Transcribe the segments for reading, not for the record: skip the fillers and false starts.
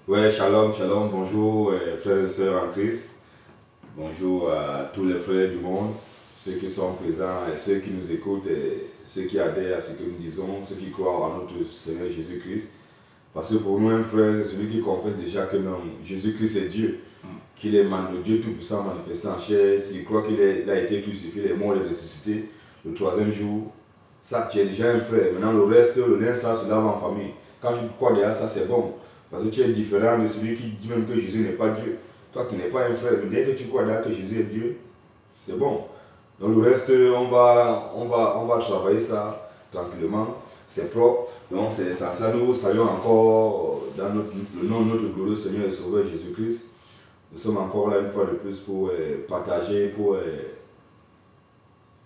Ouais, shalom, shalom, bonjour frères et sœurs en Christ. Bonjour à tous les frères du monde, ceux qui sont présents et ceux qui nous écoutent et ceux qui adhèrent à ce que nous disons, ceux qui croient en notre Seigneur Jésus-Christ. Parce que pour nous, un frère, c'est celui qui confesse déjà que non, Jésus-Christ est Dieu, qu'il est le Dieu tout-puissant manifesté en chair. S'il croit qu'il a été crucifié, il est mort, il est ressuscité le troisième jour, ça, tu es déjà un frère. Maintenant, le reste, le lien, ça se lave en famille. Quand tu crois déjà ça, c'est bon. Parce que tu es différent de celui qui dit même que Jésus n'est pas Dieu. Toi qui n'es pas un frère, mais dès que tu crois déjà que Jésus est Dieu, c'est bon. Donc le reste, on va travailler ça tranquillement. C'est propre. Donc c'est ça. Nous saluons encore dans le nom de notre glorieux Seigneur et Sauveur Jésus-Christ. Nous sommes encore là une fois de plus pour partager, pour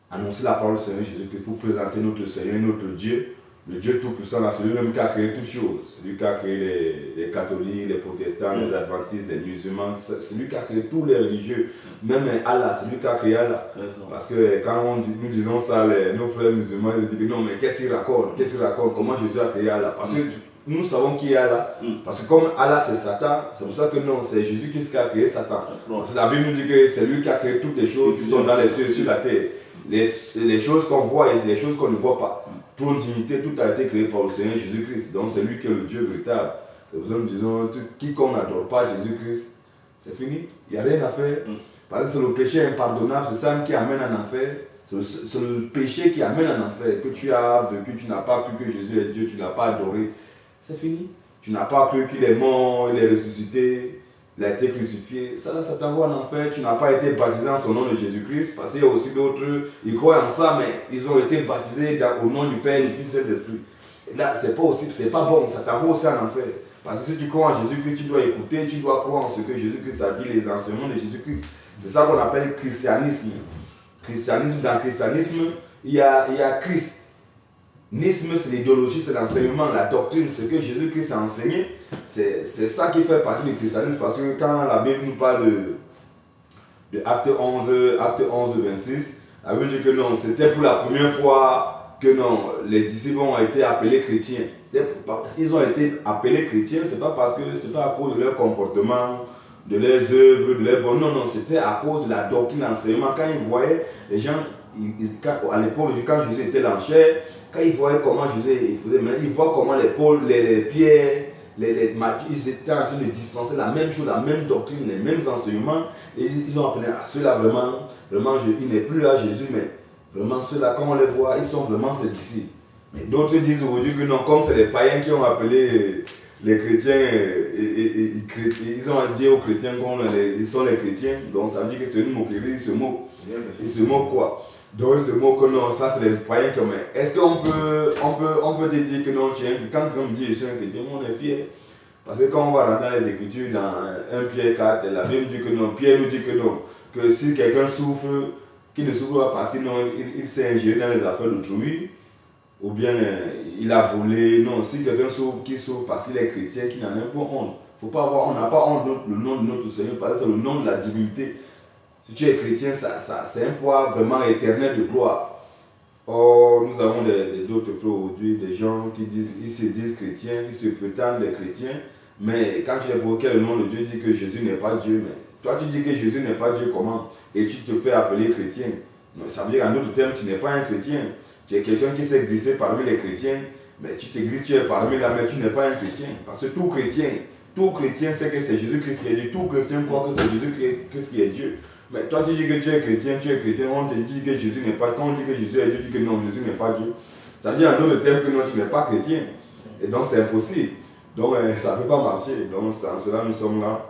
annoncer la parole du Seigneur Jésus-Christ, pour présenter notre Seigneur, notre Dieu, le Dieu Tout-Puissant, celui même qui a créé toutes choses, celui qui a créé les catholiques, les protestants, les adventistes, les musulmans, celui qui a créé tous les religieux, même Allah, celui qui a créé Allah. Parce que quand nous disons ça, nos frères musulmans ils disent que non, mais qu'est-ce qu'il raconte, comment Jésus a créé Allah. Parce que nous savons qui est Allah. Parce que comme Allah c'est Satan, c'est pour ça que non, c'est Jésus-Christ qui a créé Satan. Parce que la Bible nous dit que c'est lui qui a créé toutes les choses qui sont dans les cieux et sur la terre. Les choses qu'on voit et les choses qu'on ne voit pas. Toute dignité, tout a été créé par le Seigneur Jésus-Christ. Donc c'est lui qui est le Dieu véritable. C'est pour ça que nous disons, quiconque n'adore pas Jésus-Christ, c'est fini. Il n'y a rien à faire. Parce que c'est le péché impardonnable, c'est ça qui amène en enfer. C'est le péché qui amène en enfer. Que tu as vécu, tu n'as pas cru que Jésus est Dieu, tu n'as pas adoré. C'est fini. Tu n'as pas cru qu'il est mort, il est ressuscité, il a été crucifié. Ça t'envoie en enfer. Tu n'as pas été baptisé en son nom de Jésus-Christ. Parce qu'il y a aussi d'autres, ils croient en ça, mais ils ont été baptisés au nom du Père, du Fils et de l'Esprit. Là, c'est pas bon, ça t'envoie aussi en enfer. Parce que si tu crois en Jésus-Christ, tu dois écouter, tu dois croire en ce que Jésus-Christ a dit, les enseignements de Jésus-Christ. C'est ça qu'on appelle christianisme. Dans le christianisme, il y a Christ. Nisme, c'est l'idéologie, c'est l'enseignement, la doctrine, ce que Jésus-Christ a enseigné. C'est ça qui fait partie du christianisme. Parce que quand la Bible nous parle de Acte 11, 26, la Bible dit que non, c'était pour la première fois que non, les disciples ont été appelés chrétiens. Parce qu'ils ont été appelés chrétiens, c'est pas à cause de leur comportement, de leurs œuvres, de leurs bonnes. Non, c'était à cause de la doctrine, l'enseignement. Quand ils voyaient les gens, à l'époque, quand Jésus était dans la chair, quand ils voyaient comment Jésus faisait, ils voient comment les pierres, Matthieu, ils étaient en train de dispenser la même chose, la même doctrine, les mêmes enseignements. Et ils ont appelé à ceux-là vraiment, il n'est plus là Jésus, mais vraiment ceux-là, quand on les voit, ils sont vraiment ses disciples. Mais d'autres disent aujourd'hui que non, comme c'est les païens qui ont appelé les chrétiens, ils ont dit aux chrétiens qu'ils sont les chrétiens, donc ça veut dire que c'est une moquerie, ils se moquent. Ils se moquent quoi? Donc ils se moquent que non, ça c'est les païens qui ont. Est-ce qu'on peut te dire que non, quand on dit je suis un chrétien, on est fier? Parce que quand on va rentrer dans les Écritures, dans 1 Pierre 4, la Bible dit que non, Pierre nous dit que non, que si quelqu'un souffre, qu'il ne souffre pas parce qu'il s'est ingéré dans les affaires d'autrui, ou bien il a volé, non, si quelqu'un souffre, qu'il souffre parce qu'il est chrétien, qu'il n'en a pas honte. Faut pas avoir, on n'a pas honte le nom de notre Seigneur, parce que c'est le nom de la divinité. Si tu es chrétien, c'est un poids vraiment éternel de gloire. Or, nous avons d'autres frères aujourd'hui, des gens qui se disent chrétiens, ils se prétendent des chrétiens, mais quand tu évoquais le nom de Dieu, dis que Jésus n'est pas Dieu. Mais toi, tu dis que Jésus n'est pas Dieu, comment? Et tu te fais appeler chrétien. Donc, ça veut dire qu'en d'autres termes, tu n'es pas un chrétien. Tu es quelqu'un qui s'est glissé parmi les chrétiens, mais tu te glisses, tu es parmi là, mais tu n'es pas un chrétien. Parce que tout chrétien sait que c'est Jésus-Christ qui est Dieu. Tout chrétien croit que c'est Jésus-Christ qui est Dieu. Mais toi tu dis que tu es chrétien, on te dit que Jésus n'est pas, quand on dit que Jésus est Dieu, tu dis que non, Jésus n'est pas Dieu. Ça veut dire en d'autres termes que non, tu n'es pas chrétien. Et donc c'est impossible. Donc ça ne peut pas marcher. Donc en cela nous sommes là.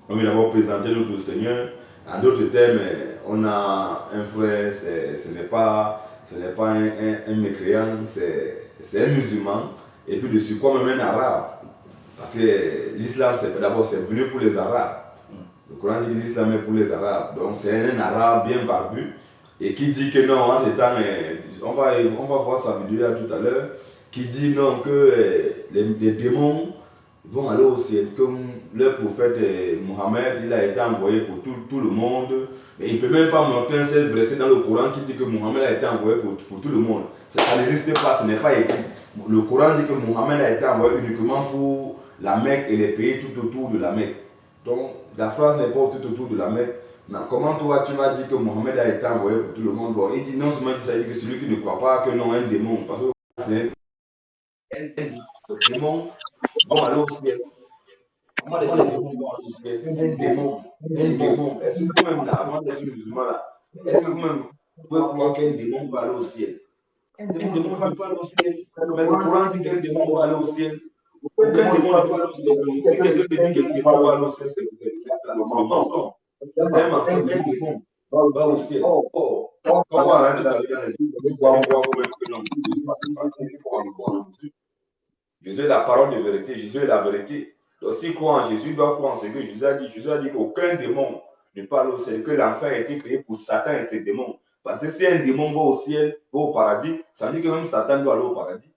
On vient d'avoir présenté notre Seigneur. En d'autres termes, on a un frère, ce n'est pas un mécréant, c'est un musulman. Et puis de surcroît même un arabe. Parce que l'islam, d'abord, c'est venu pour les arabes. Le Coran dit que l'islam est pour les arabes. Donc c'est un arabe bien barbu. Et qui dit que non, en étant, on va voir sa vidéo tout à l'heure, qui dit non, que les démons vont aller au ciel, comme le prophète Mohammed, il a été envoyé pour tout le monde. Mais il ne peut même pas montrer un seul verset dans le Coran qui dit que Mohammed a été envoyé pour tout le monde. Ça n'existe pas, ce n'est pas écrit. Le Coran dit que Mohammed a été envoyé uniquement pour la Mecque et les pays tout autour de la Mecque. Donc, la phrase n'est pas tout autour de la Mecque. Non, comment toi, tu vas dire que Mohamed a été envoyé pour tout le monde? Bon, il dit non seulement ça dit que celui qui ne croit pas que non, un démon. Parce que c'est un démon vont aller au ciel. Comment les démons vont aller au ciel? Un démon. Est-ce que vous-même, là, avant d'être musulman, là, est-ce que vous-même pouvez croire qu'un démon va aller au ciel? Un démon ne va pas aller au ciel. Mais le Coran dit qu'un démon va aller au ciel. Aucun démon ne peut aller au ciel. Si quelqu'un te dit qu'un démon va aller au ciel, c'est un mensonge. C'est un mensonge. Un démon va au ciel. Oh, comment arrêter d'aller dans les Jésus est la parole de vérité. Jésus est la vérité. Donc, s'il croit en Jésus, il doit croire en ce que Jésus a dit. Jésus a dit qu'aucun démon ne parle au ciel, que l'enfer a été créé pour Satan et ses démons. Parce que si un démon va au ciel, va au paradis, ça veut dire que même Satan doit aller au paradis.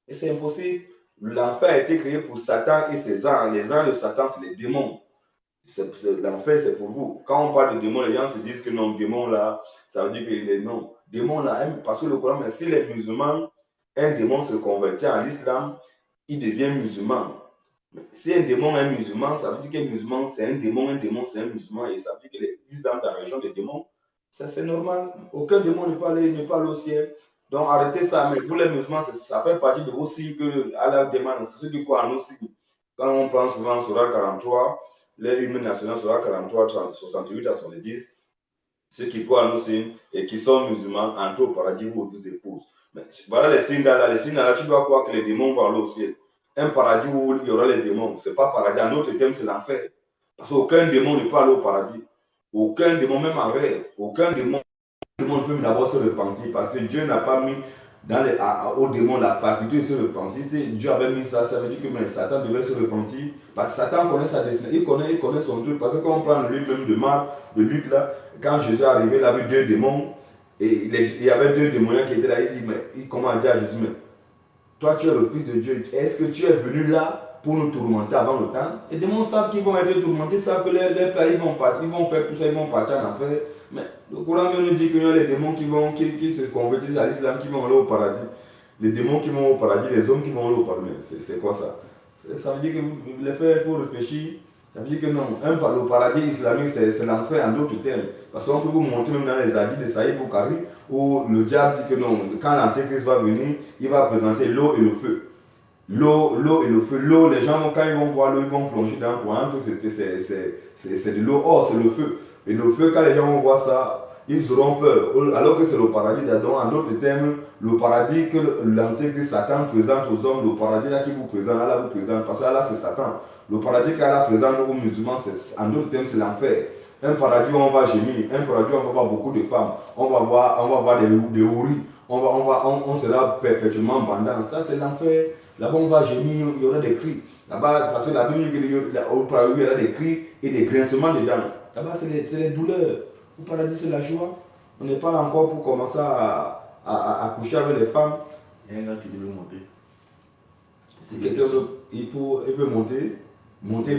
Et c'est impossible. L'enfer a été créé pour Satan et ses anges. Les anges de Satan, c'est les démons. L'enfer, c'est pour vous. Quand on parle de démons, les gens se disent que non, démon là, ça veut dire qu'il est non. Démon là, parce que le Coran, mais si les musulmans, un démon se convertit en l'islam, il devient musulman. Si un démon est musulman, ça veut dire qu'un musulman, c'est un démon c'est un musulman, et ça veut dire que l'islam dans la région des démons, ça c'est normal. Aucun démon ne peut aller au ciel. Donc arrêtez ça, mais vous les musulmans, ça fait partie de vos signes que Allah demande, c'est ceux qui croient en nos signes. Quand on prend souvent Surah 43, l'hymne national Surah 43, 68 à 70, ceux qui croient en nos signes et qui sont musulmans, entrent au paradis, vous épousent. Mais voilà les signes là, tu dois croire que les démons vont aller au ciel. Un paradis où il y aura les démons, ce n'est pas paradis, en d'autres termes, c'est l'enfer. Parce qu'aucun démon ne peut aller au paradis. Aucun démon, même en rêve, aucun démon ne peut d'abord se repentir, parce que Dieu n'a pas mis au démon la faculté de se repentir. Si Dieu avait mis ça, ça veut dire que Satan devait se repentir, parce que Satan connaît sa destinée, il connaît son truc, parce que quand on prend le livre même de Marc, de Luc là, quand Jésus est arrivé, il a vu 2 démons, et il y avait 2 démons qui étaient là, il dit, mais il commence à dire à Jésus, mais toi tu es le fils de Dieu, est-ce que tu es venu là pour nous tourmenter avant le temps? Les démons savent qu'ils vont être tourmentés, savent que les pères ils vont partir, ils vont faire tout ça, ils vont partir en enfer. Mais le Coran nous dit qu'il y a les démons qui se convertissent à l'islam, qui vont aller au paradis. Les démons qui vont au paradis, les hommes qui vont aller au paradis. C'est quoi ça? Ça veut dire que les frères, il faut réfléchir. Ça veut dire que non, le paradis islamique, c'est l'enfer en d'autres termes. Parce qu'on peut vous montrer même dans les hadiths de Saïd Bukhari, où le diable dit que non, quand l'antéchrist va venir, il va présenter l'eau et le feu. L'eau et le feu. L'eau, les gens, quand ils vont voir l'eau, ils vont plonger dans le courant, que c'est de l'eau. Or, c'est le feu. Et le feu, quand les gens vont voir ça, ils auront peur. Alors que c'est le paradis. Donc, en d'autres termes, le paradis que l'antéchrist Satan présente aux hommes, le paradis là qui vous présente, Allah vous présente. Parce que là, c'est Satan. Le paradis qu'Allah présente aux musulmans, en d'autres termes, c'est l'enfer. Un paradis où on va gémir, un paradis où on va voir beaucoup de femmes, on va voir des houris, on sera perpétuellement bandant. Ça, c'est l'enfer. Là-bas, on va gémir, il y aura des cris. Là-bas, parce que la Bible dit qu'il y aura des cris et des grincements dedans. Là-bas, c'est les douleurs. Au paradis, c'est la joie. On n'est pas encore pour commencer à coucher avec les femmes. Il y a un gars qui devait monter. Si quelqu'un veut monter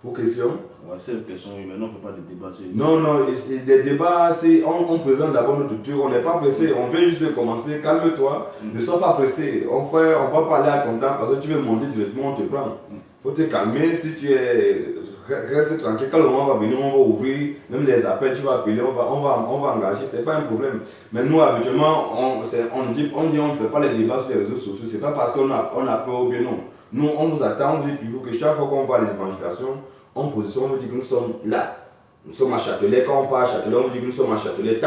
pour question. Ouais, c'est une question, mais non, on ne fait pas de débat. Non, des débats, on présente d'abord notre truc, on n'est pas pressé, on vient juste de commencer, calme-toi, ne sois pas pressé, on va parler à ton temps parce que tu veux monter directement, on te prend. Il faut te calmer, si tu es, reste tranquille, quand le moment va venir, on va ouvrir, même les appels, tu vas appeler, on va engager, c'est pas un problème. Mais nous, habituellement, on dit on ne fait pas les débats sur les réseaux sociaux, c'est pas parce qu'on a peur ou bien non. Nous, on vous attend, on dit toujours que chaque fois qu'on voit les évangélisations, on position, on vous dit que nous sommes là. Nous sommes à Châtelet. Quand on part à Châtelet, on vous dit que nous sommes à Châtelet.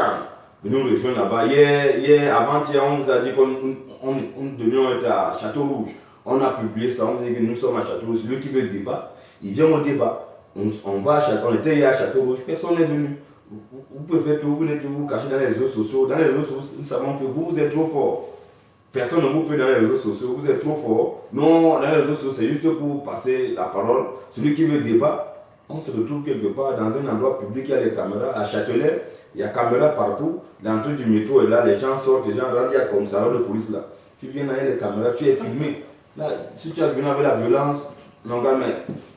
Venez nous rejoindre là-bas. Hier, avant-hier, on vous a dit qu'on devions être à Château-Rouge. On a publié ça, on dit que nous sommes à Château-Rouge. Celui qui veut le débat, il vient au débat. On va à Château, on était hier à Château-Rouge, personne n'est venu. Vous pouvez faire tout, vous venez toujours vous cacher dans les réseaux sociaux. Dans les réseaux sociaux, nous savons que vous êtes trop fort. Personne ne vous peut dans les réseaux sociaux, vous êtes trop fort. Non, dans les réseaux sociaux, c'est juste pour passer la parole. Celui qui veut débat, on se retrouve quelque part dans un endroit public, il y a les caméras. À Châtelet, il y a caméras partout. L'entrée du métro est là, les gens sortent, les gens rentrent, il y a comme ça de police là. Tu viens dans les caméras, tu es filmé. Là, si tu as venu avec la violence, non, mais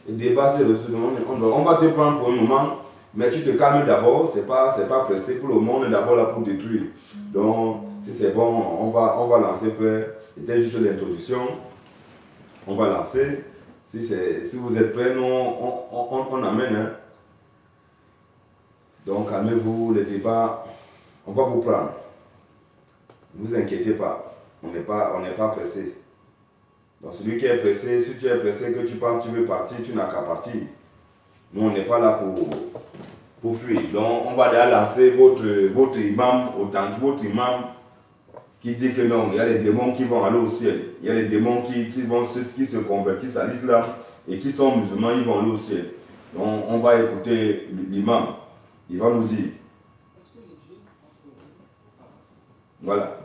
le débat, c'est on va te prendre pour un moment, mais tu te calmes d'abord, c'est pas pressé pour le monde, on est d'abord là pour détruire. Donc, si c'est bon, on va lancer, frère. C'était juste l'introduction. On va lancer. Si vous êtes prêts, on amène. Hein. Donc, calmez-vous, le débat, on va vous prendre. Ne vous inquiétez pas, on n'est pas pressé. Donc, celui qui est pressé, si tu es pressé, que tu penses que tu veux partir, tu n'as qu'à partir. Nous, on n'est pas là pour fuir. Donc, on va déjà lancer votre imam, votre imam qui dit que non, il y a les démons qui vont aller au ciel. Il y a les démons qui se convertissent à l'islam et qui sont musulmans, ils vont aller au ciel. Donc, on va écouter l'imam. Il va nous dire. Voilà.